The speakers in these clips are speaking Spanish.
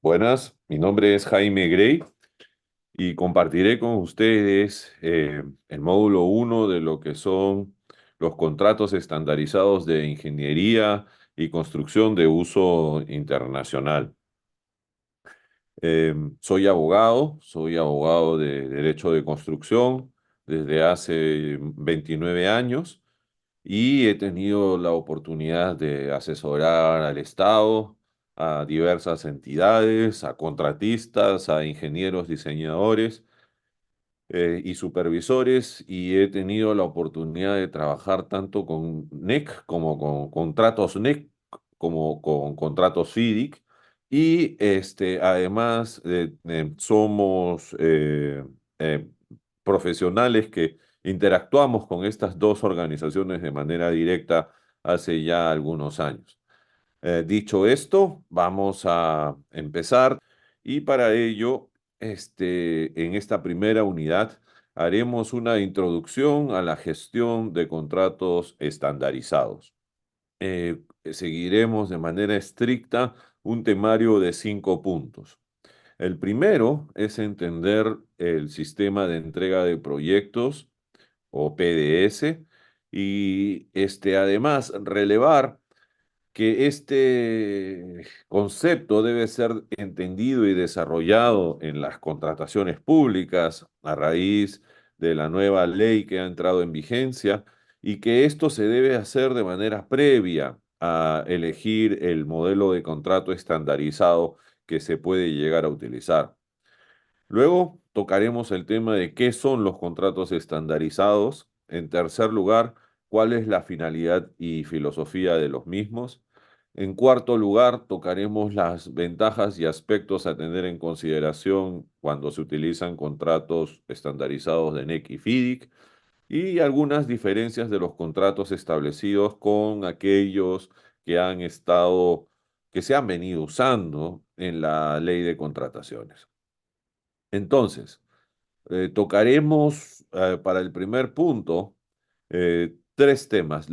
Buenas, mi nombre es Jaime Grey y compartiré con ustedes el módulo uno de lo que son los contratos estandarizados de ingeniería y construcción de uso internacional. Soy abogado de Derecho de Construcción desde hace 29 años y he tenido la oportunidad de asesorar al Estado, a diversas entidades, a contratistas, a ingenieros diseñadores y supervisores, y he tenido la oportunidad de trabajar tanto con NEC como con contratos NEC como con contratos FIDIC. Y además somos eh, profesionales que interactuamos con estas dos organizaciones de manera directa hace ya algunos años. Dicho esto, vamos a empezar y para ello, en esta primera unidad haremos una introducción a la gestión de contratos estandarizados. Seguiremos de manera estricta un temario de 5 puntos. El primero es entender el sistema de entrega de proyectos o PDS y además relevar que este concepto debe ser entendido y desarrollado en las contrataciones públicas a raíz de la nueva ley que ha entrado en vigencia y que esto se debe hacer de manera previa a elegir el modelo de contrato estandarizado que se puede llegar a utilizar. Luego tocaremos el tema de qué son los contratos estandarizados. En tercer lugar, cuál es la finalidad y filosofía de los mismos. En cuarto lugar, tocaremos las ventajas y aspectos a tener en consideración cuando se utilizan contratos estandarizados de NEC y FIDIC y algunas diferencias de los contratos establecidos con aquellos que que se han venido usando en la ley de contrataciones. Entonces, tocaremos para el primer punto tres temas.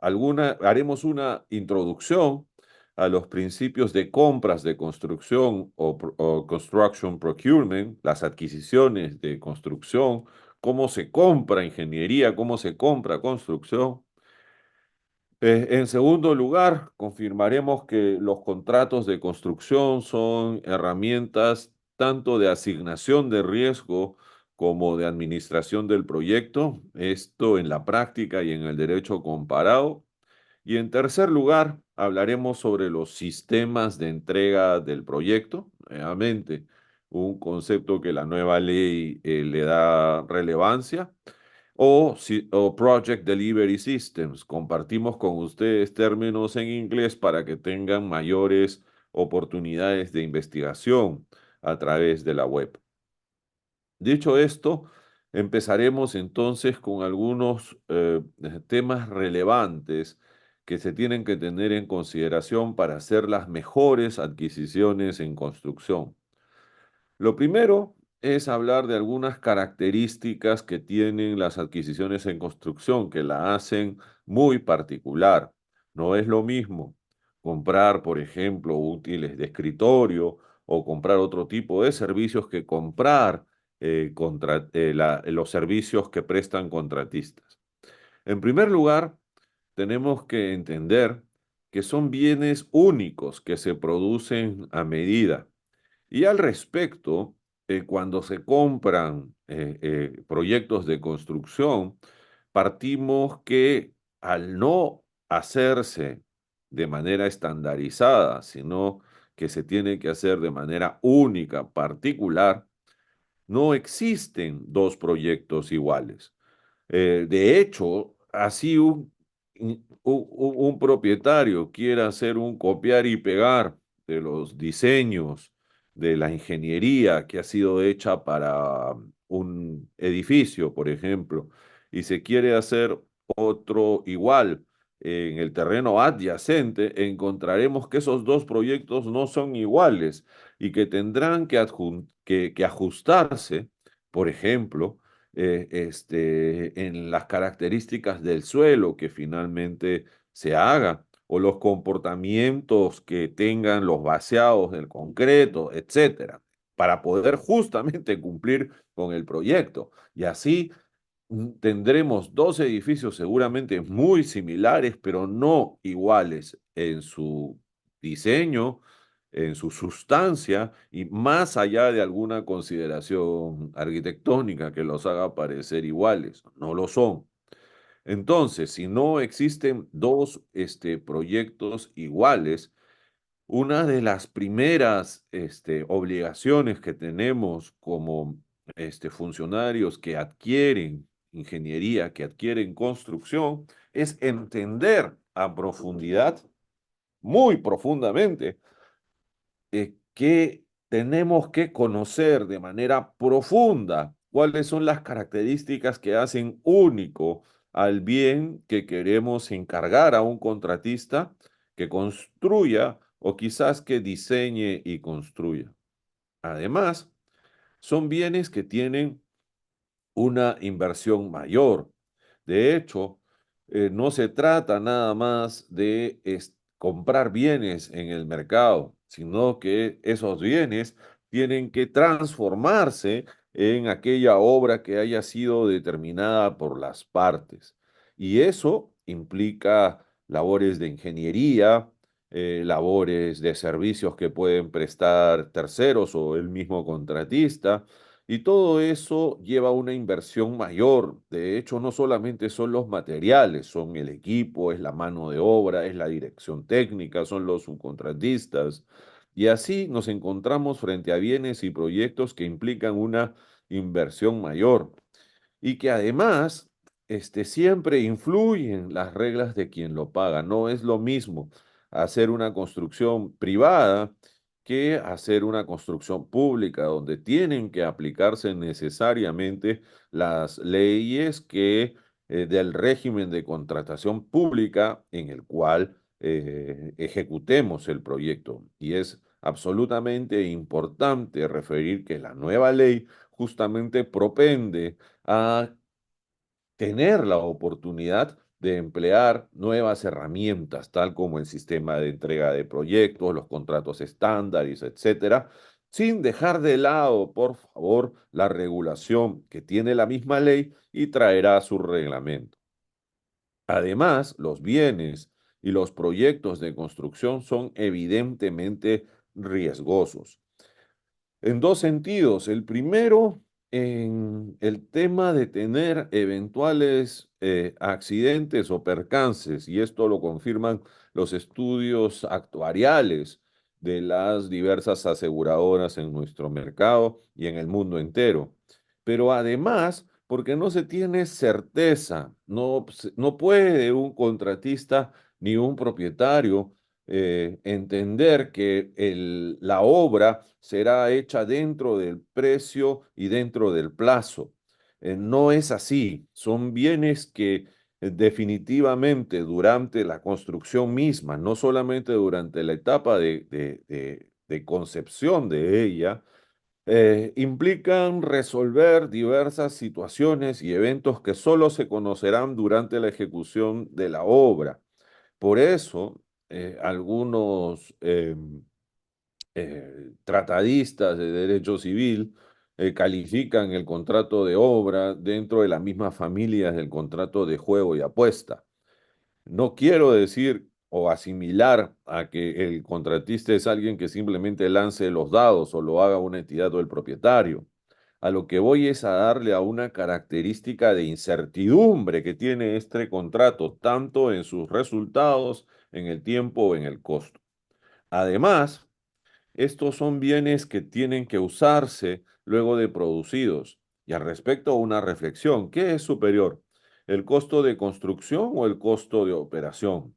Haremos una introducción a los principios de compras de construcción o construction procurement, las adquisiciones de construcción, cómo se compra ingeniería, cómo se compra construcción. En segundo lugar, confirmaremos que los contratos de construcción son herramientas tanto de asignación de riesgo como de administración del proyecto, esto en la práctica y en el derecho comparado. Y en tercer lugar, hablaremos sobre los sistemas de entrega del proyecto, nuevamente un concepto que la nueva ley le da relevancia o Project Delivery Systems. Compartimos con ustedes términos en inglés para que tengan mayores oportunidades de investigación a través de la web. Dicho esto, empezaremos entonces con algunos temas relevantes que se tienen que tener en consideración para hacer las mejores adquisiciones en construcción. Lo primero es hablar de algunas características que tienen las adquisiciones en construcción, que la hacen muy particular. No es lo mismo comprar, por ejemplo, útiles de escritorio o comprar otro tipo de servicios que comprar los servicios que prestan contratistas. En primer lugar, tenemos que entender que son bienes únicos que se producen a medida y al respecto, cuando se compran proyectos de construcción, partimos que al no hacerse de manera estandarizada, sino que se tiene que hacer de manera única, particular, no existen dos proyectos iguales. De hecho, así un propietario quiera hacer un copiar y pegar de los diseños de la ingeniería que ha sido hecha para un edificio, por ejemplo, y se quiere hacer otro igual en el terreno adyacente, encontraremos que esos dos proyectos no son iguales y que tendrán que ajustarse, por ejemplo, en las características del suelo que finalmente se haga o los comportamientos que tengan los vaciados del concreto, etcétera, para poder justamente cumplir con el proyecto. Y así tendremos dos edificios seguramente muy similares, pero no iguales en su diseño, en su sustancia y más allá de alguna consideración arquitectónica que los haga parecer iguales. No lo son. Entonces, si no existen dos proyectos iguales, una de las primeras obligaciones que tenemos como funcionarios que adquieren ingeniería, que adquieren construcción, es entender a profundidad, muy profundamente, que tenemos que conocer de manera profunda cuáles son las características que hacen único al bien que queremos encargar a un contratista que construya o quizás que diseñe y construya. Además, son bienes que tienen una inversión mayor. De hecho, no se trata nada más de comprar bienes en el mercado, sino que esos bienes tienen que transformarse en aquella obra que haya sido determinada por las partes. Y eso implica labores de ingeniería, labores de servicios que pueden prestar terceros o el mismo contratista, y todo eso lleva una inversión mayor. De hecho, no solamente son los materiales, son el equipo, es la mano de obra, es la dirección técnica, son los subcontratistas. Y así nos encontramos frente a bienes y proyectos que implican una inversión mayor y que además siempre influyen las reglas de quien lo paga. No es lo mismo hacer una construcción privada que hacer una construcción pública, donde tienen que aplicarse necesariamente las leyes del régimen de contratación pública en el cual ejecutemos el proyecto. Y es absolutamente importante referir que la nueva ley justamente propende a tener la oportunidad de emplear nuevas herramientas, tal como el sistema de entrega de proyectos, los contratos estándares, etcétera, sin dejar de lado, por favor, la regulación que tiene la misma ley y traerá su reglamento. Además, los bienes y los proyectos de construcción son evidentemente riesgosos en dos sentidos. El primero, en el tema de tener eventuales accidentes o percances, y esto lo confirman los estudios actuariales de las diversas aseguradoras en nuestro mercado y en el mundo entero. Pero además, porque no se tiene certeza, no puede un contratista ni un propietario entender que la obra será hecha dentro del precio y dentro del plazo. No es así. Son bienes que definitivamente durante la construcción misma, no solamente durante la etapa de concepción de ella, implican resolver diversas situaciones y eventos que solo se conocerán durante la ejecución de la obra. Por eso, algunos tratadistas de derecho civil califican el contrato de obra dentro de las mismas familias del contrato de juego y apuesta. No quiero decir o asimilar a que el contratista es alguien que simplemente lance los dados o lo haga una entidad o el propietario. A lo que voy es a darle a una característica de incertidumbre que tiene este contrato, tanto en sus resultados, en el tiempo o en el costo. Además, estos son bienes que tienen que usarse luego de producidos. Y al respecto, una reflexión, ¿qué es superior? ¿El costo de construcción o el costo de operación?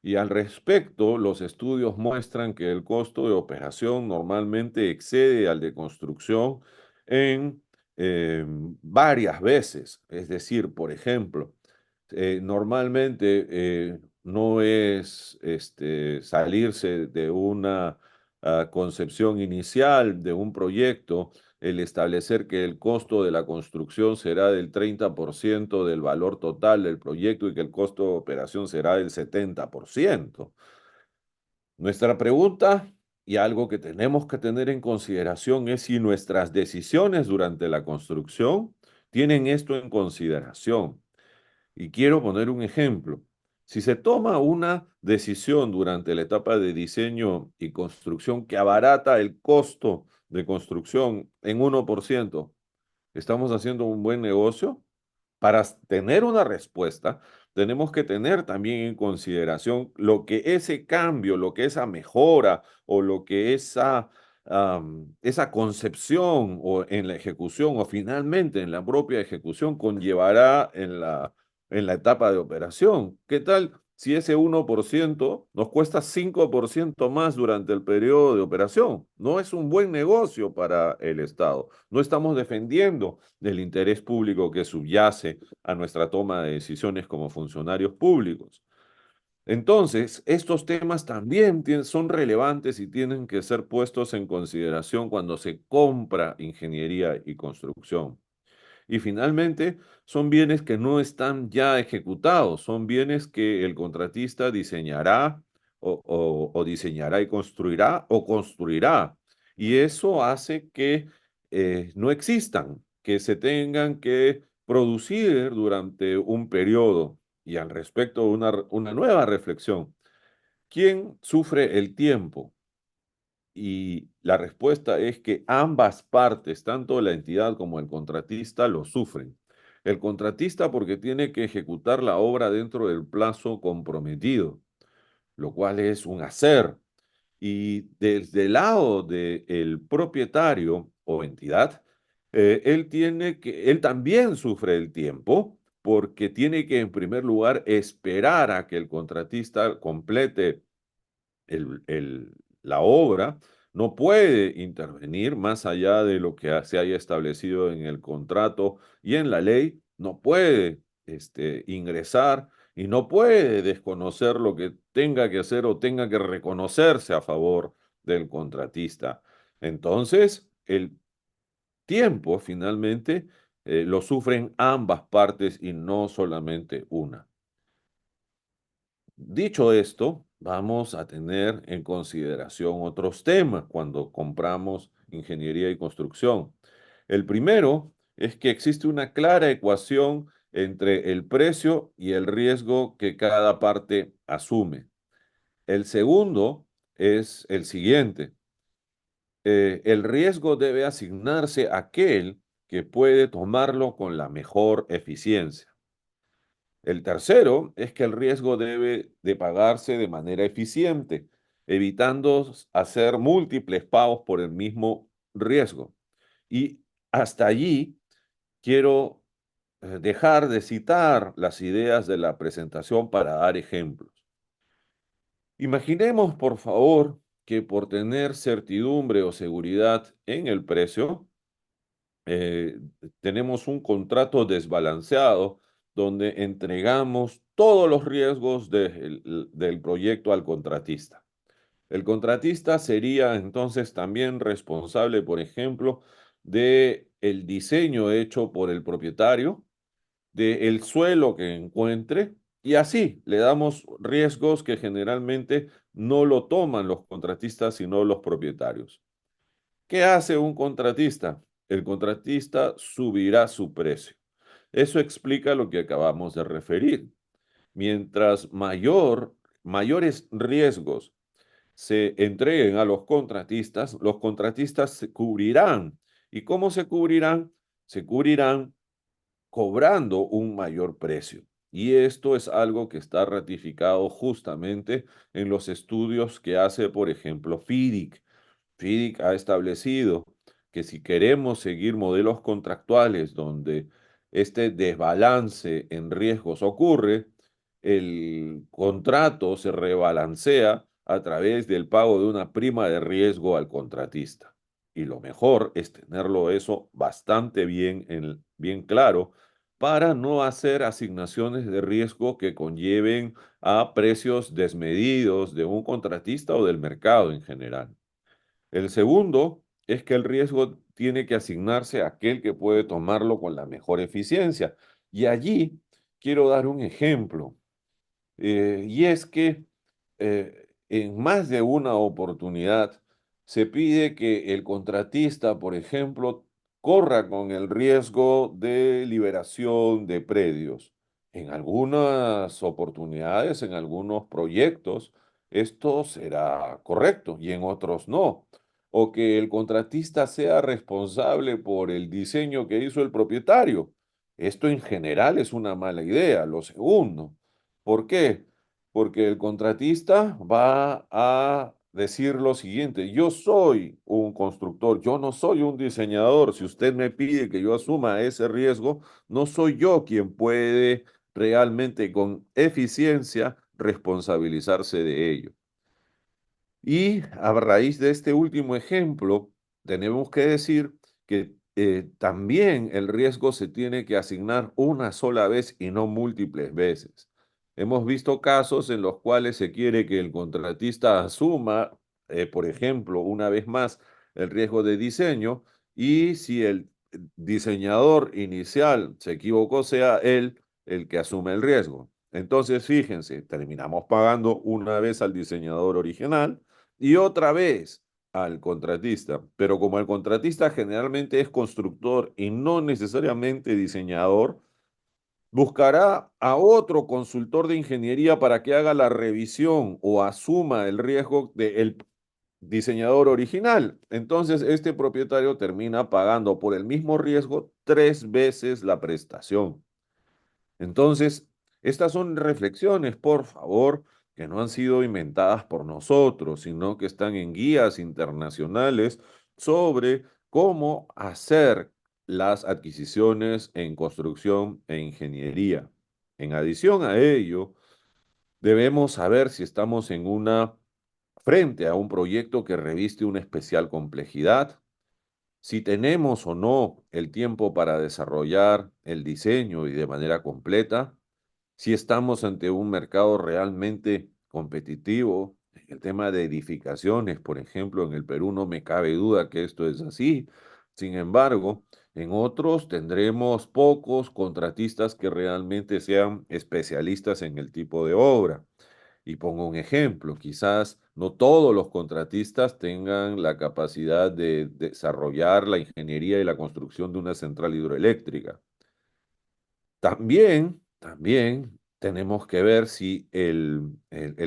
Y al respecto, los estudios muestran que el costo de operación normalmente excede al de construcción en varias veces. Es decir, por ejemplo, normalmente no es salirse de una concepción inicial de un proyecto, el establecer que el costo de la construcción será del 30% del valor total del proyecto y que el costo de operación será del 70%. Nuestra pregunta y algo que tenemos que tener en consideración es si nuestras decisiones durante la construcción tienen esto en consideración. Y quiero poner un ejemplo. Si se toma una decisión durante la etapa de diseño y construcción que abarata el costo de construcción en 1%, ¿estamos haciendo un buen negocio? Para tener una respuesta, tenemos que tener también en consideración lo que ese cambio, lo que esa mejora o lo que esa concepción o en la ejecución o finalmente en la propia ejecución conllevará en la etapa de operación. ¿Qué tal si ese 1% nos cuesta 5% más durante el periodo de operación? No es un buen negocio para el Estado. No estamos defendiendo del interés público que subyace a nuestra toma de decisiones como funcionarios públicos. Entonces, estos temas también son relevantes y tienen que ser puestos en consideración cuando se compra ingeniería y construcción. Y finalmente, son bienes que no están ya ejecutados, son bienes que el contratista diseñará o diseñará y construirá o construirá. Y eso hace que no existan, que se tengan que producir durante un periodo. Y al respecto, una nueva reflexión. ¿Quién sufre el tiempo? Y la respuesta es que ambas partes, tanto la entidad como el contratista, lo sufren. El contratista porque tiene que ejecutar la obra dentro del plazo comprometido, lo cual es un hacer. Y desde el lado del propietario o entidad, él también sufre el tiempo porque tiene que, en primer lugar, esperar a que el contratista complete el- el- la obra, no puede intervenir más allá de lo que se haya establecido en el contrato y en la ley, no puede ingresar y no puede desconocer lo que tenga que hacer o tenga que reconocerse a favor del contratista. Entonces, el tiempo finalmente lo sufren ambas partes y no solamente una. Dicho esto, vamos a tener en consideración otros temas cuando compramos ingeniería y construcción. El primero es que existe una clara ecuación entre el precio y el riesgo que cada parte asume. El segundo es el siguiente. El riesgo debe asignarse a aquel que puede tomarlo con la mejor eficiencia. El tercero es que el riesgo debe de pagarse de manera eficiente, evitando hacer múltiples pagos por el mismo riesgo. Y hasta allí quiero dejar de citar las ideas de la presentación para dar ejemplos. Imaginemos, por favor, que por tener certidumbre o seguridad en el precio, eh, tenemos un contrato desbalanceado donde entregamos todos los riesgos del proyecto al contratista. El contratista sería entonces también responsable, por ejemplo, de el diseño hecho por el propietario, del suelo que encuentre, y así le damos riesgos que generalmente no lo toman los contratistas, sino los propietarios. ¿Qué hace un contratista? El contratista subirá su precio. Eso explica lo que acabamos de referir. Mientras mayores riesgos se entreguen a los contratistas se cubrirán. ¿Y cómo se cubrirán? Se cubrirán cobrando un mayor precio. Y esto es algo que está ratificado justamente en los estudios que hace, por ejemplo, FIDIC. FIDIC ha establecido que si queremos seguir modelos contractuales donde este desbalance en riesgos ocurre, el contrato se rebalancea a través del pago de una prima de riesgo al contratista. Y lo mejor es tenerlo eso bastante bien claro para no hacer asignaciones de riesgo que conlleven a precios desmedidos de un contratista o del mercado en general. El segundo es que el riesgo tiene que asignarse a aquel que puede tomarlo con la mejor eficiencia. Y allí quiero dar un ejemplo. Y es que en más de una oportunidad se pide que el contratista, por ejemplo, corra con el riesgo de liberación de predios. En algunas oportunidades, en algunos proyectos, esto será correcto y en otros no. O que el contratista sea responsable por el diseño que hizo el propietario. Esto en general es una mala idea. Lo segundo. ¿Por qué? Porque el contratista va a decir lo siguiente: yo soy un constructor, yo no soy un diseñador. Si usted me pide que yo asuma ese riesgo, no soy yo quien puede realmente con eficiencia responsabilizarse de ello. Y a raíz de este último ejemplo, tenemos que decir que también el riesgo se tiene que asignar una sola vez y no múltiples veces. Hemos visto casos en los cuales se quiere que el contratista asuma, por ejemplo, una vez más, el riesgo de diseño, y si el diseñador inicial se equivocó, sea él el que asume el riesgo. Entonces, fíjense, terminamos pagando una vez al diseñador original y otra vez al contratista. Pero como el contratista generalmente es constructor y no necesariamente diseñador, buscará a otro consultor de ingeniería para que haga la revisión o asuma el riesgo del diseñador original. Entonces, este propietario termina pagando por el mismo riesgo 3 veces la prestación. Entonces, estas son reflexiones, por favor, que no han sido inventadas por nosotros, sino que están en guías internacionales sobre cómo hacer las adquisiciones en construcción e ingeniería. En adición a ello, debemos saber si estamos frente a un proyecto que reviste una especial complejidad, si tenemos o no el tiempo para desarrollar el diseño y de manera completa, si estamos ante un mercado realmente competitivo. En el tema de edificaciones, por ejemplo, en el Perú no me cabe duda que esto es así. Sin embargo, en otros tendremos pocos contratistas que realmente sean especialistas en el tipo de obra. Y pongo un ejemplo: quizás no todos los contratistas tengan la capacidad de desarrollar la ingeniería y la construcción de una central hidroeléctrica. También tenemos que ver si el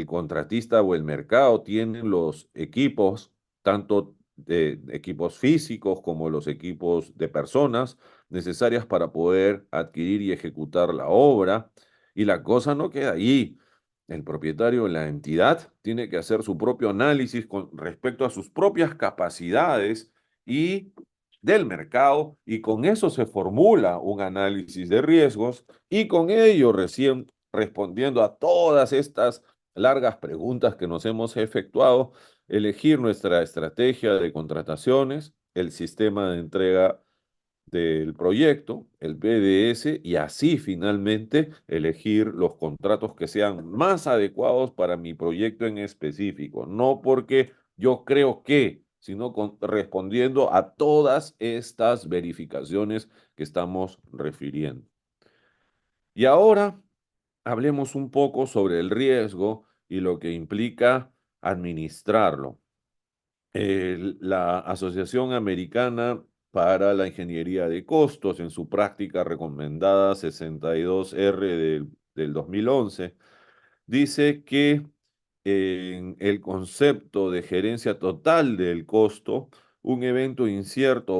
contratista o el mercado tienen los equipos, tanto de equipos físicos como los equipos de personas necesarias para poder adquirir y ejecutar la obra. Y la cosa no queda allí. El propietario de la entidad tiene que hacer su propio análisis con respecto a sus propias capacidades y del mercado, y con eso se formula un análisis de riesgos, y con ello recién respondiendo a todas estas largas preguntas que nos hemos efectuado, elegir nuestra estrategia de contrataciones, el sistema de entrega del proyecto, el BDS, y así finalmente elegir los contratos que sean más adecuados para mi proyecto en específico. No porque yo creo que, sino respondiendo a todas estas verificaciones que estamos refiriendo. Y ahora hablemos un poco sobre el riesgo y lo que implica administrarlo. La Asociación Americana para la Ingeniería de Costos, en su práctica recomendada 62R del 2011, dice que en el concepto de gerencia total del costo, un evento incierto,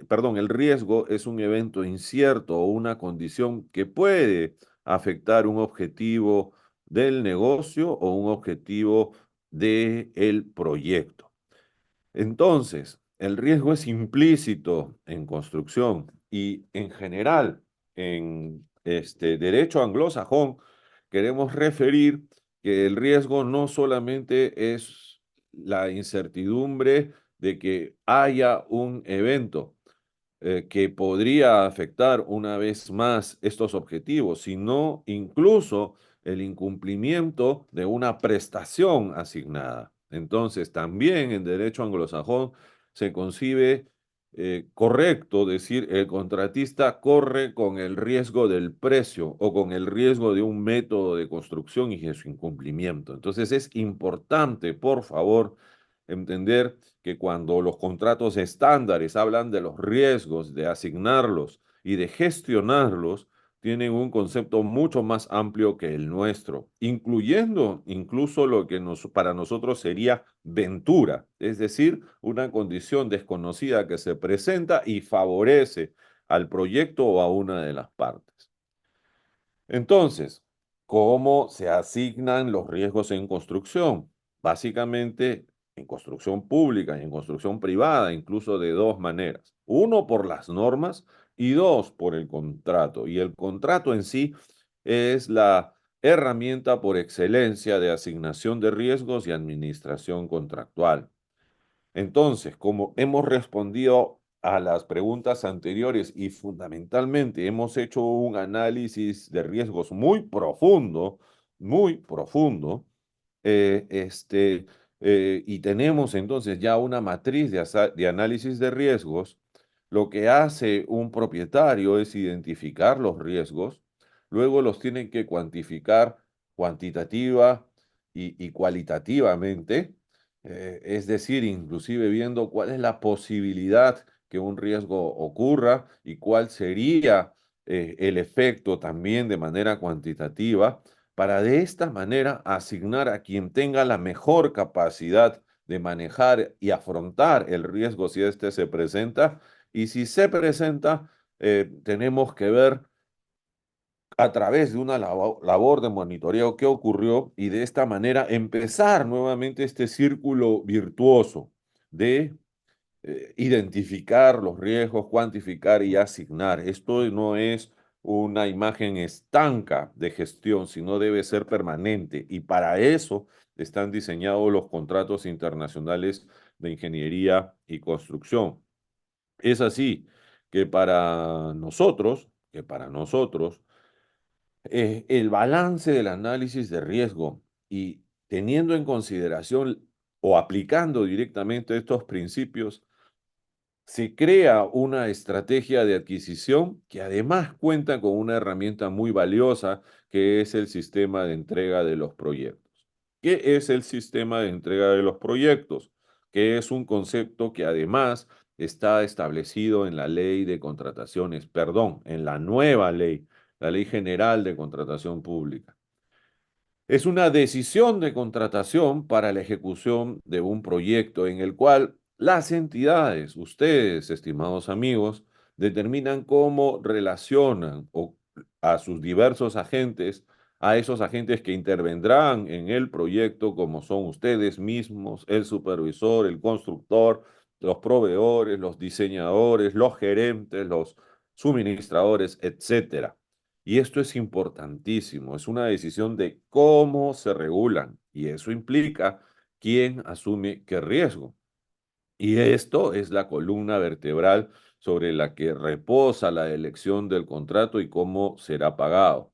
perdón, el riesgo es un evento incierto o una condición que puede afectar un objetivo del negocio o un objetivo del proyecto. Entonces, el riesgo es implícito en construcción y en general en este derecho anglosajón queremos referir que el riesgo no solamente es la incertidumbre de que haya un evento que podría afectar una vez más estos objetivos, sino incluso el incumplimiento de una prestación asignada. Entonces, también en derecho anglosajón se concibe correcto decir el contratista corre con el riesgo del precio o con el riesgo de un método de construcción y de su incumplimiento. Entonces, es importante, por favor, entender que cuando los contratos estándares hablan de los riesgos, de asignarlos y de gestionarlos, tienen un concepto mucho más amplio que el nuestro, incluyendo incluso lo que para nosotros sería ventura, es decir, una condición desconocida que se presenta y favorece al proyecto o a una de las partes. Entonces, ¿cómo se asignan los riesgos en construcción? Básicamente, en construcción pública y en construcción privada, incluso de dos maneras. Uno, por las normas y dos, por el contrato. Y el contrato en sí es la herramienta por excelencia de asignación de riesgos y administración contractual. Entonces, como hemos respondido a las preguntas anteriores y fundamentalmente hemos hecho un análisis de riesgos muy profundo, eh, este, y tenemos entonces ya una matriz de análisis de riesgos, lo que hace un propietario es identificar los riesgos, luego los tiene que cuantificar cuantitativa y cualitativamente, es decir, inclusive viendo cuál es la posibilidad que un riesgo ocurra y cuál sería el efecto también de manera cuantitativa, para de esta manera asignar a quien tenga la mejor capacidad de manejar y afrontar el riesgo si éste se presenta. Y si se presenta, tenemos que ver a través de una labor de monitoreo qué ocurrió y de esta manera empezar nuevamente este círculo virtuoso de identificar los riesgos, cuantificar y asignar. Esto no es una imagen estanca de gestión, sino debe ser permanente. Y para eso están diseñados los contratos internacionales de ingeniería y construcción. Es así que para nosotros, el balance del análisis de riesgo y teniendo en consideración o aplicando directamente estos principios, se crea una estrategia de adquisición que además cuenta con una herramienta muy valiosa que es el sistema de entrega de los proyectos. ¿Qué es el sistema de entrega de los proyectos? Que es un concepto que además está establecido en la ley de contrataciones, perdón, en la nueva ley, la Ley General de Contratación Pública. Es una decisión de contratación para la ejecución de un proyecto en el cual las entidades, ustedes, estimados amigos, determinan cómo relacionan a sus diversos agentes, a esos agentes que intervendrán en el proyecto, como son ustedes mismos, el supervisor, el constructor, los proveedores, los diseñadores, los gerentes, los suministradores, etcétera. Y esto es importantísimo, es una decisión de cómo se regulan y eso implica quién asume qué riesgo. Y esto es la columna vertebral sobre la que reposa la elección del contrato y cómo será pagado.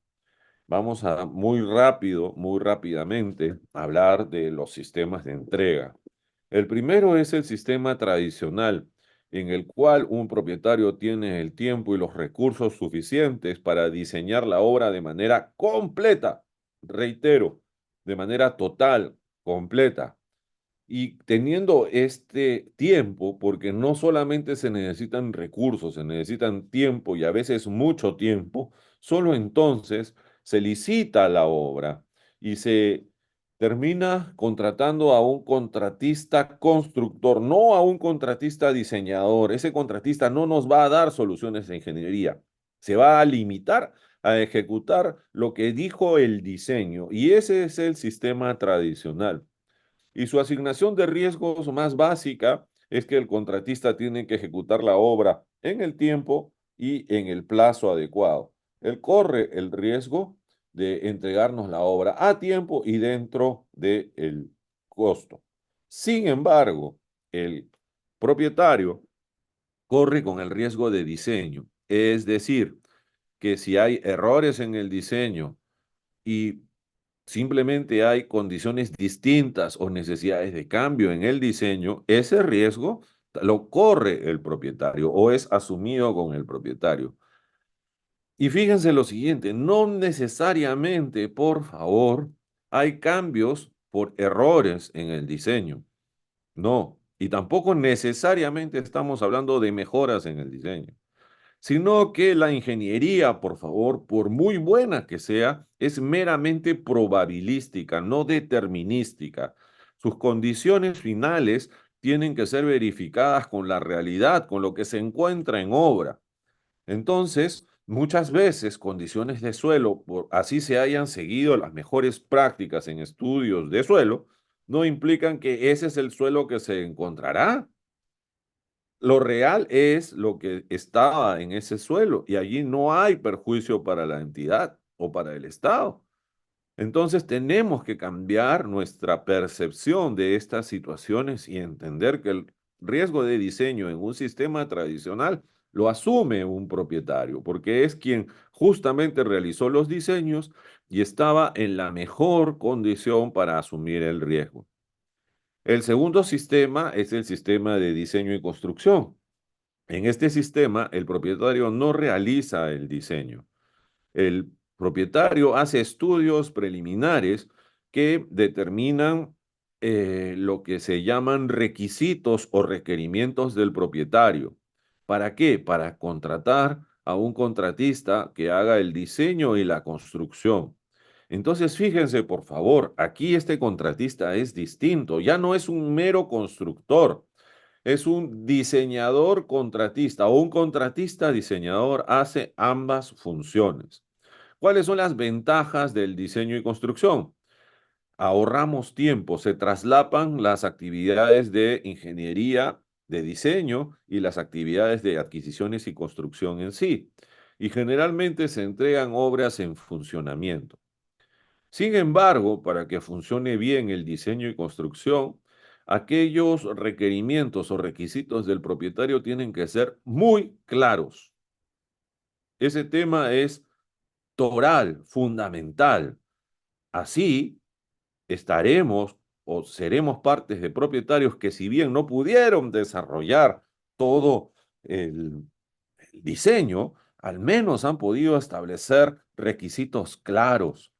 Vamos a muy rápidamente, hablar de los sistemas de entrega. El primero es el sistema tradicional, en el cual un propietario tiene el tiempo y los recursos suficientes para diseñar la obra de manera completa, reitero, de manera total, completa, y teniendo este tiempo, porque no solamente se necesitan recursos, se necesitan tiempo y a veces mucho tiempo, solo entonces se licita la obra y se termina contratando a un contratista constructor, no a un contratista diseñador. Ese contratista no nos va a dar soluciones de ingeniería. Se va a limitar a ejecutar lo que dijo el diseño y ese es el sistema tradicional. Y su asignación de riesgos más básica es que el contratista tiene que ejecutar la obra en el tiempo y en el plazo adecuado. Él corre el riesgo de entregarnos la obra a tiempo y dentro del costo. Sin embargo, el propietario corre con el riesgo de diseño, es decir, que si hay errores en el diseño y simplemente hay condiciones distintas o necesidades de cambio en el diseño, ese riesgo lo corre el propietario o es asumido con el propietario. Y fíjense lo siguiente, no necesariamente, por favor, hay cambios por errores en el diseño. No, y tampoco necesariamente estamos hablando de mejoras en el diseño, sino que la ingeniería, por favor, por muy buena que sea, es meramente probabilística, no determinística. Sus condiciones finales tienen que ser verificadas con la realidad, con lo que se encuentra en obra. Entonces, muchas veces condiciones de suelo, por así se hayan seguido las mejores prácticas en estudios de suelo, no implican que ese es el suelo que se encontrará. Lo real es lo que estaba en ese suelo y allí no hay perjuicio para la entidad o para el Estado. Entonces tenemos que cambiar nuestra percepción de estas situaciones y entender que el riesgo de diseño en un sistema tradicional lo asume un propietario, porque es quien justamente realizó los diseños y estaba en la mejor condición para asumir el riesgo. El segundo sistema es el sistema de diseño y construcción. En este sistema, el propietario no realiza el diseño. El propietario hace estudios preliminares que determinan lo que se llaman requisitos o requerimientos del propietario. ¿Para qué? Para contratar a un contratista que haga el diseño y la construcción. Entonces, fíjense, por favor, aquí este contratista es distinto, ya no es un mero constructor, es un diseñador contratista o un contratista diseñador, hace ambas funciones. ¿Cuáles son las ventajas del diseño y construcción? Ahorramos tiempo, se traslapan las actividades de ingeniería, de diseño y las actividades de adquisiciones y construcción en sí. Y generalmente se entregan obras en funcionamiento. Sin embargo, para que funcione bien el diseño y construcción, aquellos requerimientos o requisitos del propietario tienen que ser muy claros. Ese tema es toral, fundamental. Así estaremos o seremos partes de propietarios que si bien no pudieron desarrollar todo el diseño, al menos han podido establecer requisitos claros.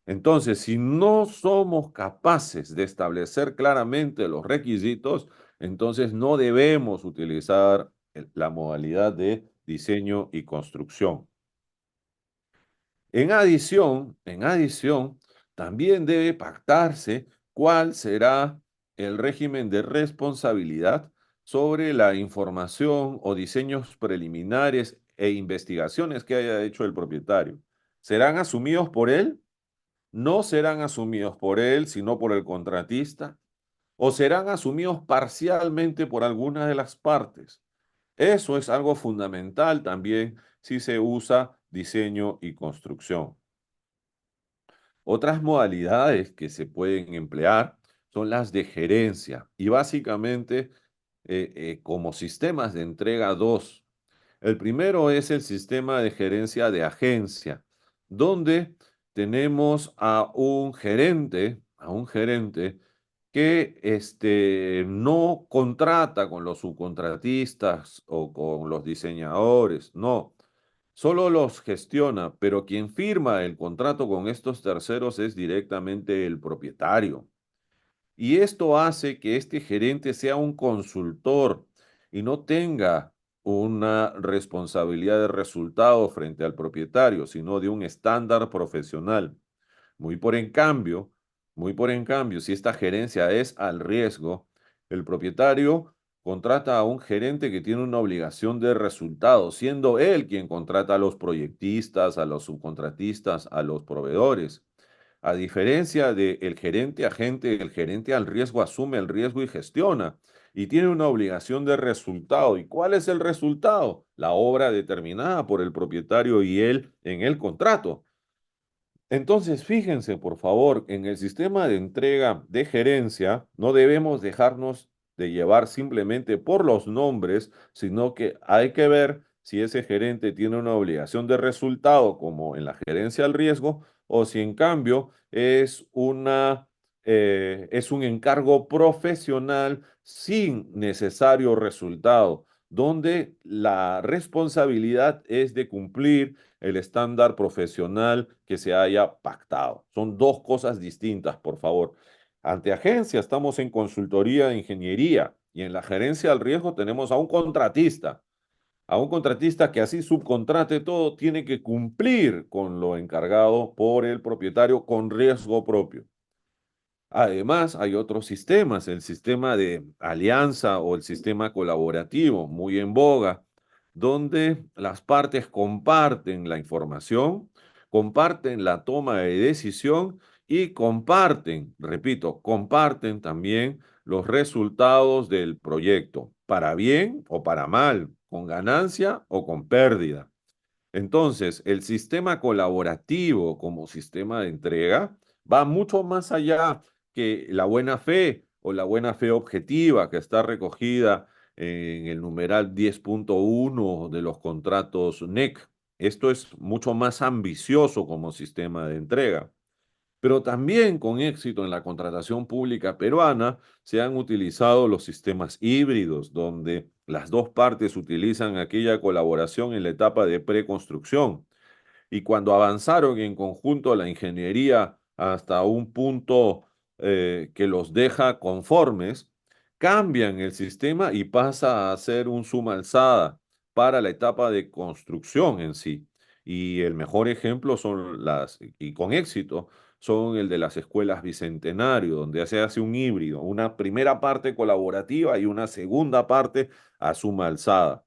Entonces, si no somos capaces de establecer claramente los requisitos, entonces no debemos utilizar la modalidad de diseño y construcción. En adición, también debe pactarse cuál será el régimen de responsabilidad sobre la información o diseños preliminares e investigaciones que haya hecho el propietario. ¿Serán asumidos por él? ¿No serán asumidos por él, sino por el contratista? ¿O serán asumidos parcialmente por alguna de las partes? Eso es algo fundamental también si se usa diseño y construcción. Otras modalidades que se pueden emplear son las de gerencia y básicamente como sistemas de entrega dos. El primero es el sistema de gerencia de agencia, donde tenemos a un gerente que no contrata con los subcontratistas o con los diseñadores, no, solo los gestiona, pero quien firma el contrato con estos terceros es directamente el propietario. Y esto hace que este gerente sea un consultor y no tenga una responsabilidad de resultado frente al propietario, sino de un estándar profesional. Muy por en cambio, si esta gerencia es al riesgo, el propietario contrata a un gerente que tiene una obligación de resultado, siendo él quien contrata a los proyectistas, a los subcontratistas, a los proveedores. A diferencia del gerente agente, el gerente al riesgo asume el riesgo y gestiona y tiene una obligación de resultado. ¿Y cuál es el resultado? La obra determinada por el propietario y él en el contrato. Entonces, fíjense, por favor, en el sistema de entrega de gerencia no debemos dejarnos de llevar simplemente por los nombres, sino que hay que ver si ese gerente tiene una obligación de resultado, como en la gerencia al riesgo, o si en cambio es un encargo profesional sin necesario resultado, donde la responsabilidad es de cumplir el estándar profesional que se haya pactado. Son dos cosas distintas, por favor. Ante agencia estamos en consultoría de ingeniería y en la gerencia al riesgo tenemos a un contratista que así subcontrate todo, tiene que cumplir con lo encargado por el propietario con riesgo propio. Además, hay otros sistemas, el sistema de alianza o el sistema colaborativo, muy en boga, donde las partes comparten la información, comparten la toma de decisión y comparten, repito, comparten también los resultados del proyecto, para bien o para mal, con ganancia o con pérdida. Entonces, el sistema colaborativo como sistema de entrega va mucho más allá que la buena fe o la buena fe objetiva que está recogida en el numeral 10.1 de los contratos NEC. Esto es mucho más ambicioso como sistema de entrega. Pero también con éxito en la contratación pública peruana se han utilizado los sistemas híbridos, donde las dos partes utilizan aquella colaboración en la etapa de preconstrucción. Y cuando avanzaron en conjunto la ingeniería hasta un punto que los deja conformes, cambian el sistema y pasa a ser un suma alzada para la etapa de construcción en sí. Y el mejor ejemplo son y con éxito, son el de las escuelas Bicentenario, donde se hace un híbrido, una primera parte colaborativa y una segunda parte a suma alzada.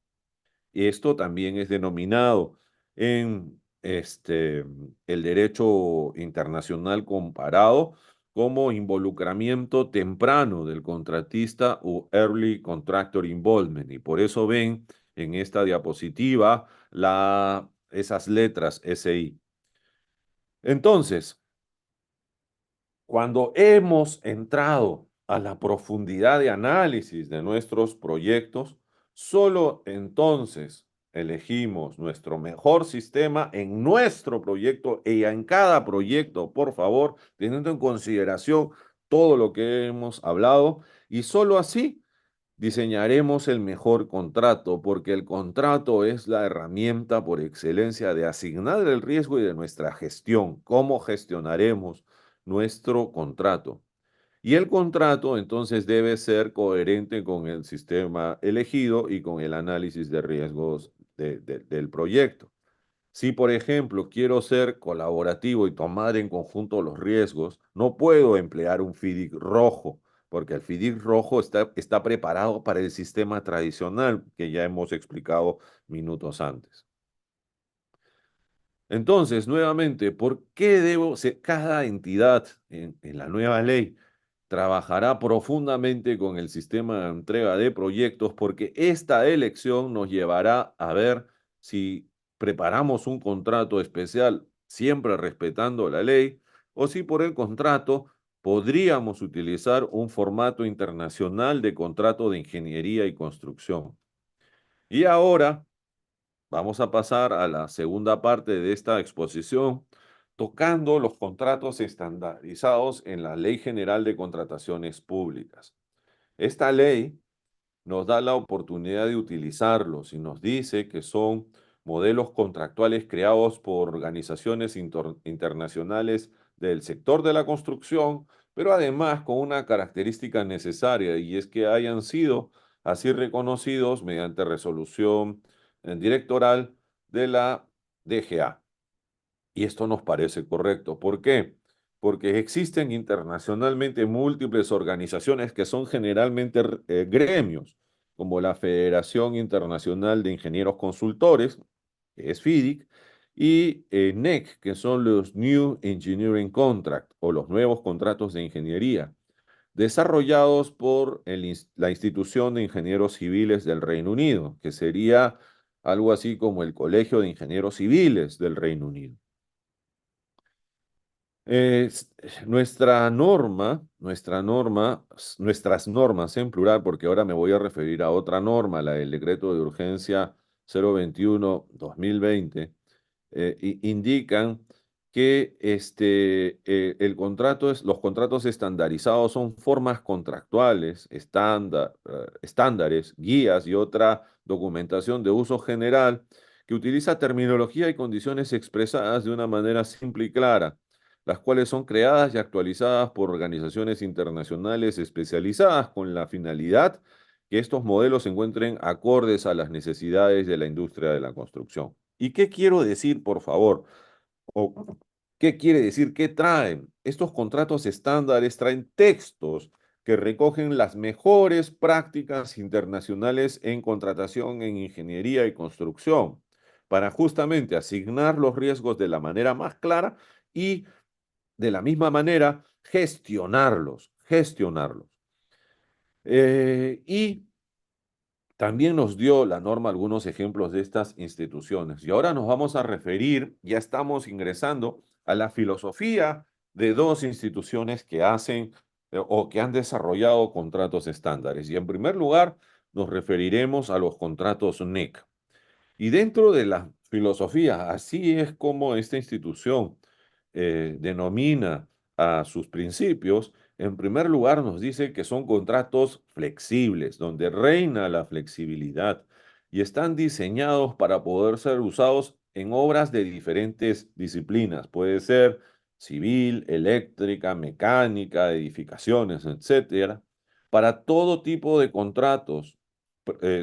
Esto también es denominado en el derecho internacional comparado como involucramiento temprano del contratista o Early Contractor Involvement. Y por eso ven en esta diapositiva esas letras SI. Entonces, cuando hemos entrado a la profundidad de análisis de nuestros proyectos, solo entonces elegimos nuestro mejor sistema en nuestro proyecto y en cada proyecto, por favor, teniendo en consideración todo lo que hemos hablado, y solo así diseñaremos el mejor contrato, porque el contrato es la herramienta por excelencia de asignar el riesgo y de nuestra gestión. ¿Cómo gestionaremos nuestro contrato? Y el contrato entonces debe ser coherente con el sistema elegido y con el análisis de riesgos del proyecto. Si, por ejemplo, quiero ser colaborativo y tomar en conjunto los riesgos, no puedo emplear un FIDIC rojo, porque el FIDIC rojo está preparado para el sistema tradicional que ya hemos explicado minutos antes. Entonces, nuevamente, ¿por qué cada entidad en la nueva ley trabajará profundamente con el sistema de entrega de proyectos? Porque esta elección nos llevará a ver si preparamos un contrato especial, siempre respetando la ley, o si por el contrato podríamos utilizar un formato internacional de contrato de ingeniería y construcción. Y ahora vamos a pasar a la segunda parte de esta exposición, tocando los contratos estandarizados en la Ley General de Contrataciones Públicas. Esta ley nos da la oportunidad de utilizarlos y nos dice que son modelos contractuales creados por organizaciones internacionales del sector de la construcción, pero además con una característica necesaria, y es que hayan sido así reconocidos mediante resolución directoral de la DGA. Y esto nos parece correcto. ¿Por qué? Porque existen internacionalmente múltiples organizaciones que son generalmente gremios, como la Federación Internacional de Ingenieros Consultores, que es FIDIC, y NEC, que son los New Engineering Contract o los nuevos contratos de ingeniería, desarrollados por la Institución de Ingenieros Civiles del Reino Unido, que sería algo así como el Colegio de Ingenieros Civiles del Reino Unido. Es- nuestras normas en plural, porque ahora me voy a referir a otra norma, la del decreto de urgencia 021-2020, indican que los contratos estandarizados son formas contractuales, estándares, guías y otra documentación de uso general que utiliza terminología y condiciones expresadas de una manera simple y clara, las cuales son creadas y actualizadas por organizaciones internacionales especializadas con la finalidad que estos modelos se encuentren acordes a las necesidades de la industria de la construcción. ¿Y qué quiero decir, por favor? ¿O qué quiere decir? ¿Qué traen? Estos contratos estándares traen textos que recogen las mejores prácticas internacionales en contratación en ingeniería y construcción para justamente asignar los riesgos de la manera más clara y de la misma manera gestionarlos. Y también nos dio la norma algunos ejemplos de estas instituciones. Y ahora nos vamos a referir, ya estamos ingresando a la filosofía de dos instituciones que hacen o que han desarrollado contratos estándares. Y en primer lugar, nos referiremos a los contratos NEC. Y dentro de la filosofía, así es como esta institución denomina a sus principios. En primer lugar, nos dice que son contratos flexibles, donde reina la flexibilidad y están diseñados para poder ser usados en obras de diferentes disciplinas. Puede ser civil, eléctrica, mecánica, edificaciones, etcétera, para todo tipo de contratos,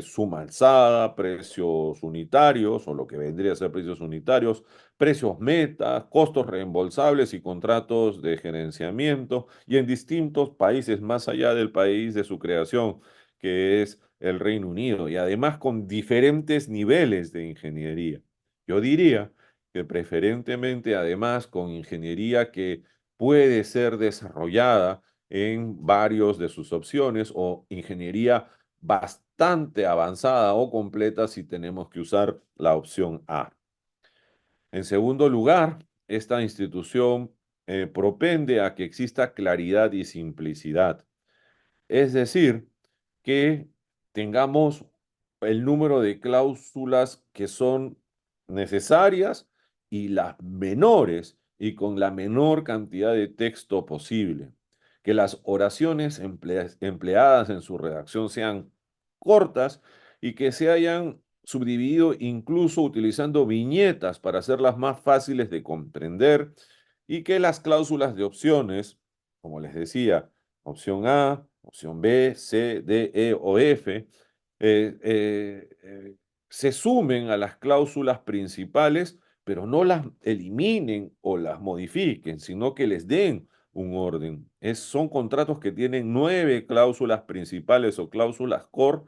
suma alzada, precios unitarios o lo que vendría a ser precios unitarios, precios meta, costos reembolsables y contratos de gerenciamiento y en distintos países más allá del país de su creación, que es el Reino Unido, y además con diferentes niveles de ingeniería. Yo diría que preferentemente además con ingeniería que puede ser desarrollada en varios de sus opciones o ingeniería bastante avanzada o completa si tenemos que usar la opción A. En segundo lugar, esta institución propende a que exista claridad y simplicidad. Es decir, que tengamos el número de cláusulas que son necesarias y las menores y con la menor cantidad de texto posible. Que las oraciones empleadas en su redacción sean cortas y que se hayan subdividido incluso utilizando viñetas para hacerlas más fáciles de comprender y que las cláusulas de opciones, como les decía, opción A, opción B, C, D, E o F, se sumen a las cláusulas principales, pero no las eliminen o las modifiquen, sino que les den un orden. Son contratos que tienen 9 cláusulas principales o cláusulas core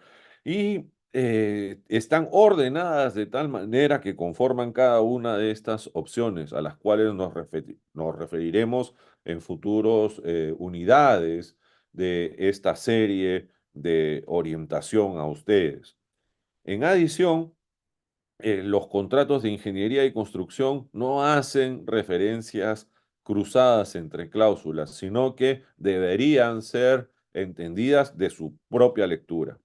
y están ordenadas de tal manera que conforman cada una de estas opciones a las cuales nos referiremos en futuros unidades de esta serie de orientación a ustedes. En adición, los contratos de ingeniería y construcción no hacen referencias cruzadas entre cláusulas, sino que deberían ser entendidas de su propia lectura.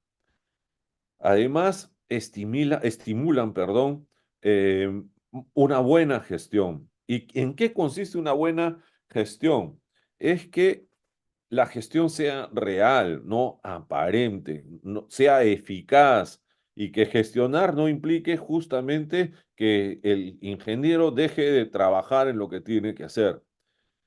Además, estimulan, perdón, eh, una buena gestión. ¿Y en qué consiste una buena gestión? Es que la gestión sea real, no aparente, sea eficaz y que gestionar no implique justamente que el ingeniero deje de trabajar en lo que tiene que hacer.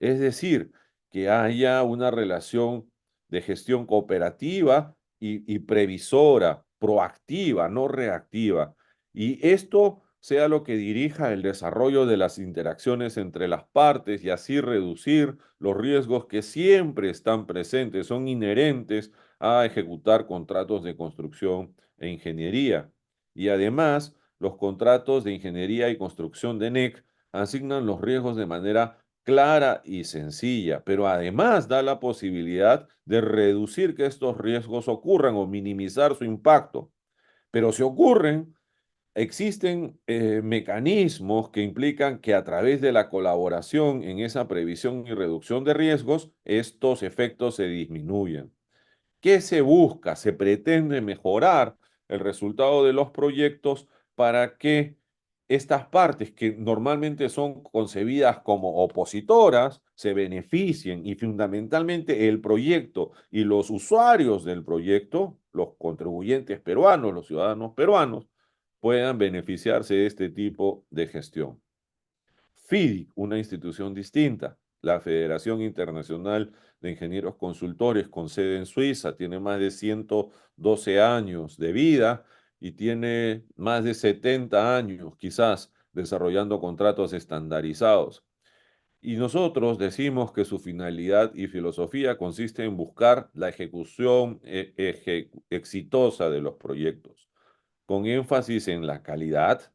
Es decir, que haya una relación de gestión cooperativa y previsora, proactiva, no reactiva. Y esto sea lo que dirija el desarrollo de las interacciones entre las partes y así reducir los riesgos que siempre están presentes, son inherentes a ejecutar contratos de construcción e ingeniería. Y además, los contratos de ingeniería y construcción de NEC asignan los riesgos de manera clara y sencilla, pero además da la posibilidad de reducir que estos riesgos ocurran o minimizar su impacto. Pero si ocurren, existen mecanismos que implican que a través de la colaboración en esa previsión y reducción de riesgos, estos efectos se disminuyen. ¿Qué se busca? Se pretende mejorar el resultado de los proyectos para que estas partes que normalmente son concebidas como opositoras se beneficien y fundamentalmente el proyecto y los usuarios del proyecto, los contribuyentes peruanos, los ciudadanos peruanos, puedan beneficiarse de este tipo de gestión. FIDIC, una institución distinta, la Federación Internacional de Ingenieros Consultores con sede en Suiza, tiene más de 112 años de vida y tiene más de 70 años quizás desarrollando contratos estandarizados. Y nosotros decimos que su finalidad y filosofía consiste en buscar la ejecución exitosa de los proyectos con énfasis en la calidad,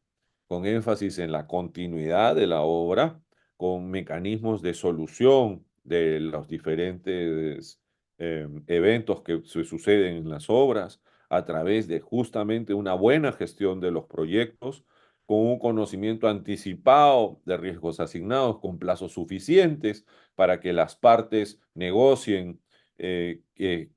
con énfasis en la continuidad de la obra, con mecanismos de solución de los diferentes eventos que se suceden en las obras, a través de justamente una buena gestión de los proyectos, con un conocimiento anticipado de riesgos asignados, con plazos suficientes para que las partes negocien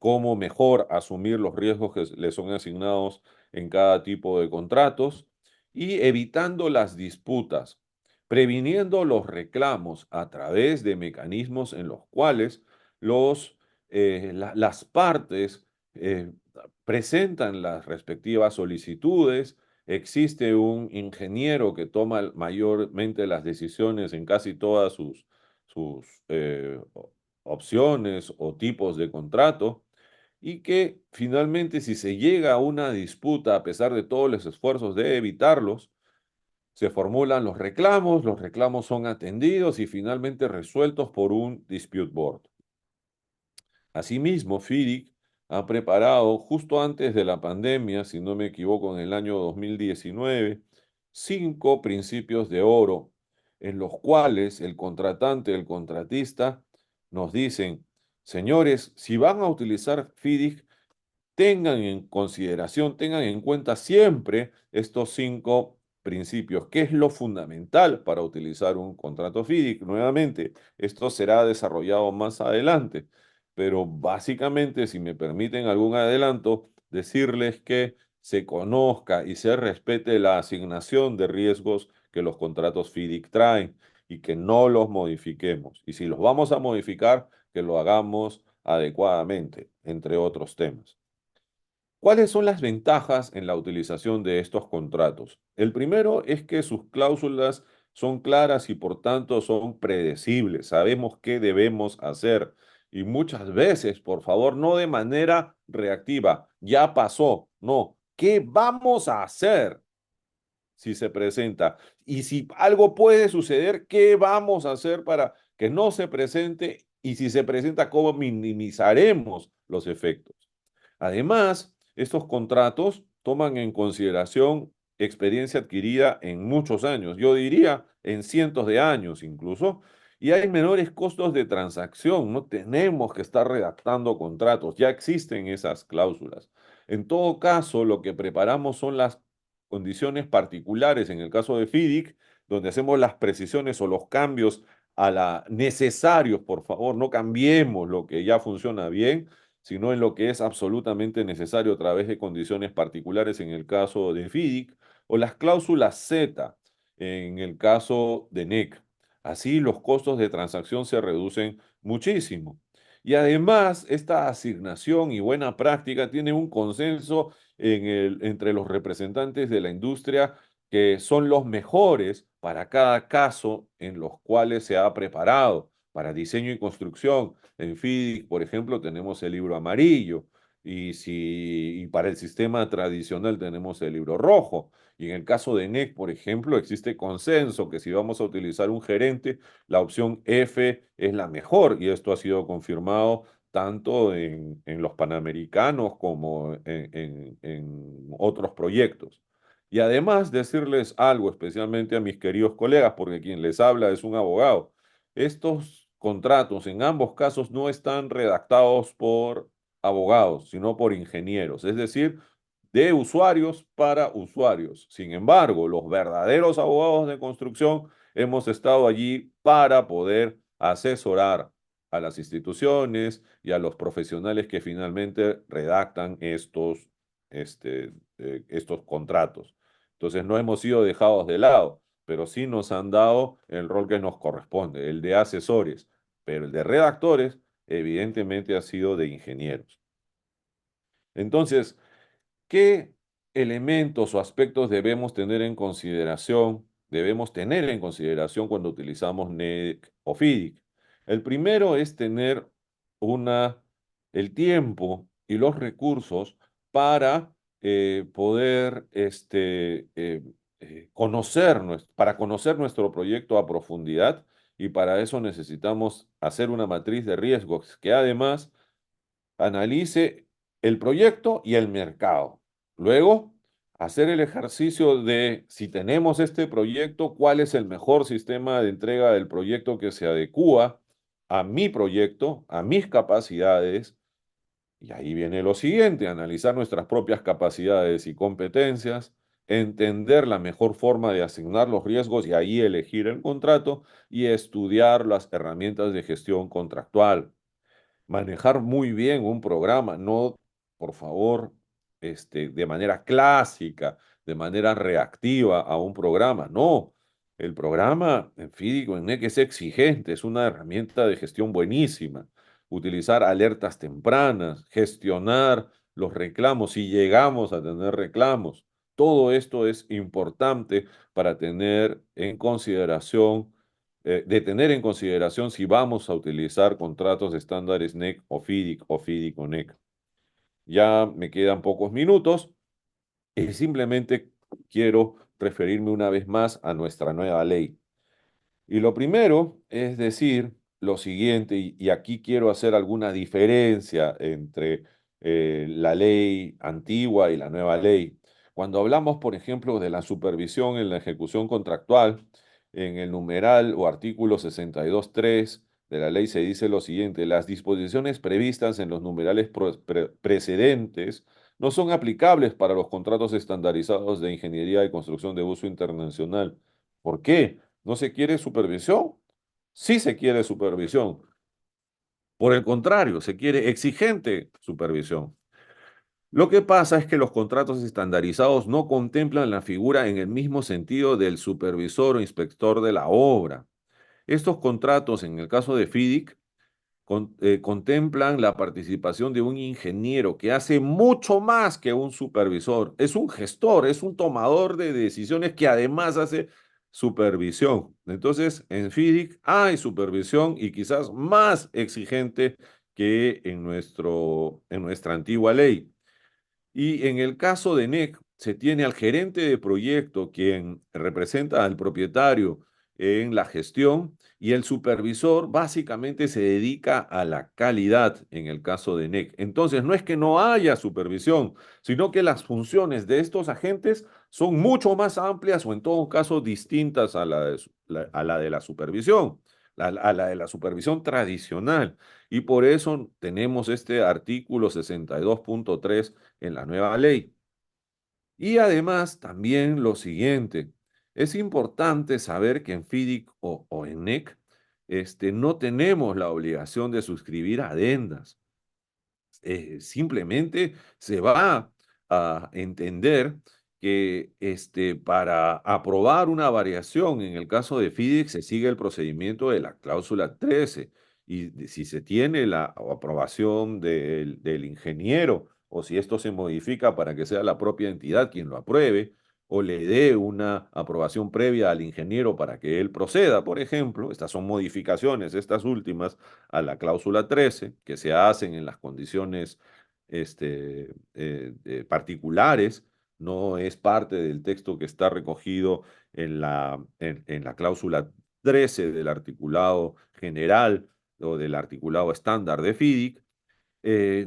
cómo mejor asumir los riesgos que les son asignados en cada tipo de contratos y evitando las disputas, previniendo los reclamos a través de mecanismos en los cuales las partes presentan las respectivas solicitudes, existe un ingeniero que toma mayormente las decisiones en casi todas sus opciones o tipos de contrato y que finalmente si se llega a una disputa, a pesar de todos los esfuerzos de evitarlos, se formulan los reclamos son atendidos y finalmente resueltos por un dispute board. Asimismo, FIDIC ha preparado justo antes de la pandemia, si no me equivoco, en el año 2019, 5 principios de oro en los cuales el contratante, el contratista, nos dicen, señores, si van a utilizar FIDIC, tengan en consideración, tengan en cuenta siempre estos 5 principios, que es lo fundamental para utilizar un contrato FIDIC. Nuevamente, esto será desarrollado más adelante, pero básicamente, si me permiten algún adelanto, decirles que se conozca y se respete la asignación de riesgos que los contratos FIDIC traen y que no los modifiquemos. Y si los vamos a modificar, que lo hagamos adecuadamente, entre otros temas. ¿Cuáles son las ventajas en la utilización de estos contratos? El primero es que sus cláusulas son claras y por tanto son predecibles. Sabemos qué debemos hacer. Y muchas veces, por favor, no de manera reactiva, ya pasó, no, ¿qué vamos a hacer si se presenta? Y si algo puede suceder, ¿qué vamos a hacer para que no se presente? Y si se presenta, ¿cómo minimizaremos los efectos? Además, estos contratos toman en consideración experiencia adquirida en muchos años, yo diría en cientos de años incluso, y hay menores costos de transacción, no tenemos que estar redactando contratos, ya existen esas cláusulas. En todo caso, lo que preparamos son las condiciones particulares, en el caso de FIDIC, donde hacemos las precisiones o los cambios a la necesarios, por favor, no cambiemos lo que ya funciona bien, sino en lo que es absolutamente necesario a través de condiciones particulares en el caso de FIDIC o las cláusulas Z en el caso de NEC. Así los costos de transacción se reducen muchísimo. Y además, esta asignación y buena práctica tiene un consenso entre los representantes de la industria que son los mejores para cada caso en los cuales se ha preparado para diseño y construcción. En FIDIC, por ejemplo, tenemos el libro amarillo y para el sistema tradicional tenemos el libro rojo. Y en el caso de NEC, por ejemplo, existe consenso que si vamos a utilizar un gerente, la opción F es la mejor y esto ha sido confirmado tanto en los Panamericanos como en otros proyectos. Y además decirles algo, especialmente a mis queridos colegas, porque quien les habla es un abogado. Estos contratos en ambos casos no están redactados por abogados, sino por ingenieros, es decir, de usuarios para usuarios. Sin embargo, los verdaderos abogados de construcción hemos estado allí para poder asesorar a las instituciones y a los profesionales que finalmente redactan estos contratos. Entonces no hemos sido dejados de lado, pero sí nos han dado el rol que nos corresponde, el de asesores, pero el de redactores evidentemente ha sido de ingenieros. Entonces, ¿qué elementos o aspectos debemos tener en consideración cuando utilizamos NEC o FIDIC? El primero es tener una, el tiempo y los recursos para poder para conocer nuestro proyecto a profundidad, y para eso necesitamos hacer una matriz de riesgos que además analice el proyecto y el mercado. Luego, hacer el ejercicio de si tenemos este proyecto, cuál es el mejor sistema de entrega del proyecto que se adecúa a mi proyecto, a mis capacidades. Y ahí viene lo siguiente: analizar nuestras propias capacidades y competencias, entender la mejor forma de asignar los riesgos y ahí elegir el contrato, y estudiar las herramientas de gestión contractual. Manejar muy bien un programa, no, por favor, de manera clásica, de manera reactiva a un programa. No, el programa en FIDIC o en NEC es exigente, es una herramienta de gestión buenísima. Utilizar alertas tempranas, gestionar los reclamos si llegamos a tener reclamos. Todo esto es importante para tener en consideración de tener en consideración si vamos a utilizar contratos de estándares NEC o FIDIC o NEC. Ya me quedan pocos minutos y simplemente quiero referirme una vez más a nuestra nueva ley. Y lo primero es decir lo siguiente, y aquí quiero hacer alguna diferencia entre la ley antigua y la nueva ley. Cuando hablamos, por ejemplo, de la supervisión en la ejecución contractual, en el numeral o artículo 62.3 de la ley se dice lo siguiente: las disposiciones previstas en los numerales precedentes no son aplicables para los contratos estandarizados de ingeniería y construcción de uso internacional. ¿Por qué? ¿No se quiere supervisión? Sí se quiere supervisión. Por el contrario, se quiere exigente supervisión. Lo que pasa es que los contratos estandarizados no contemplan la figura en el mismo sentido del supervisor o inspector de la obra. Estos contratos, en el caso de FIDIC, contemplan la participación de un ingeniero que hace mucho más que un supervisor. Es un gestor, es un tomador de decisiones que además hace supervisión. Entonces, en FIDIC hay supervisión, y quizás más exigente que en nuestra antigua ley. Y en el caso de NEC, se tiene al gerente de proyecto, quien representa al propietario en la gestión, y el supervisor básicamente se dedica a la calidad en el caso de NEC. Entonces, no es que no haya supervisión, sino que las funciones de estos agentes son mucho más amplias, o en todo caso distintas a la de la supervisión, a la de la supervisión tradicional. Y por eso tenemos este artículo 62.3 en la nueva ley. Y además también lo siguiente: es importante saber que en FIDIC o en NEC no tenemos la obligación de suscribir adendas. Simplemente se va a entender que para aprobar una variación en el caso de FIDIC se sigue el procedimiento de la cláusula 13, y si se tiene la aprobación del ingeniero, o si esto se modifica para que sea la propia entidad quien lo apruebe, o le dé una aprobación previa al ingeniero para que él proceda. Por ejemplo, estas son modificaciones, estas últimas, a la cláusula 13, que se hacen en las condiciones particulares. No es parte del texto que está recogido en la cláusula 13 del articulado general o del articulado estándar de FIDIC.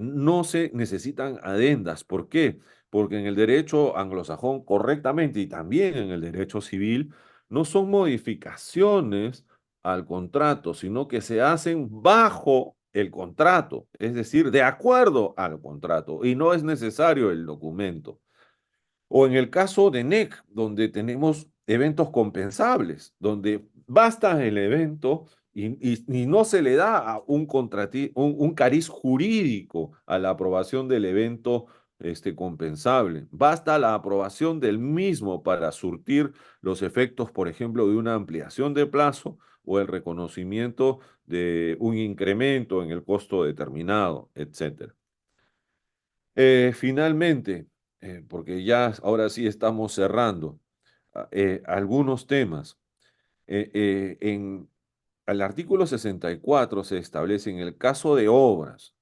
No se necesitan adendas. ¿Por qué? Porque en el derecho anglosajón, correctamente, y también en el derecho civil, no son modificaciones al contrato, sino que se hacen bajo el contrato, es decir, de acuerdo al contrato, y no es necesario el documento. O en el caso de NEC, donde tenemos eventos compensables, donde basta el evento y no se le da a un cariz jurídico a la aprobación del evento compensable. Basta la aprobación del mismo para surtir los efectos, por ejemplo, de una ampliación de plazo o el reconocimiento de un incremento en el costo determinado, etcétera. Finalmente, porque ya ahora sí estamos cerrando, algunos temas. En el artículo 64 se establece en el caso de obras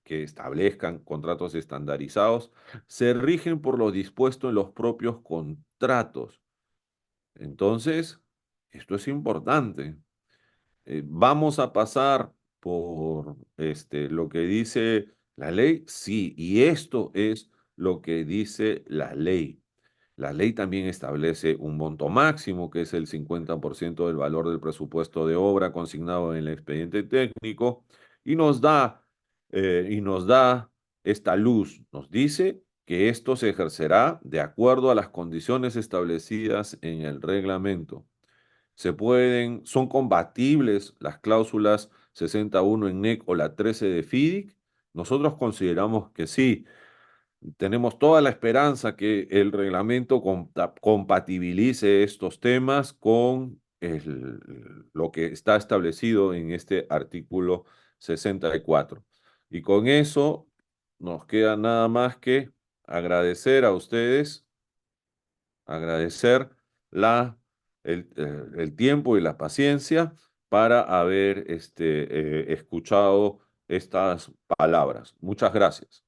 que establezcan contratos estandarizados, se rigen por lo dispuesto en los propios contratos. Entonces, esto es importante. ¿Vamos a pasar por lo que dice la ley? Sí, y esto es lo que dice la ley. La ley también establece un monto máximo, que es el 50% del valor del presupuesto de obra consignado en el expediente técnico, y nos da esta luz. Nos dice que esto se ejercerá de acuerdo a las condiciones establecidas en el reglamento. Son compatibles las cláusulas 61 en NEC o la 13 de FIDIC. Nosotros consideramos que sí. Tenemos toda la esperanza que el reglamento compatibilice estos temas con lo que está establecido en este artículo 64. Y con eso nos queda nada más que agradecer a ustedes, agradecer el tiempo y la paciencia para haber escuchado estas palabras. Muchas gracias.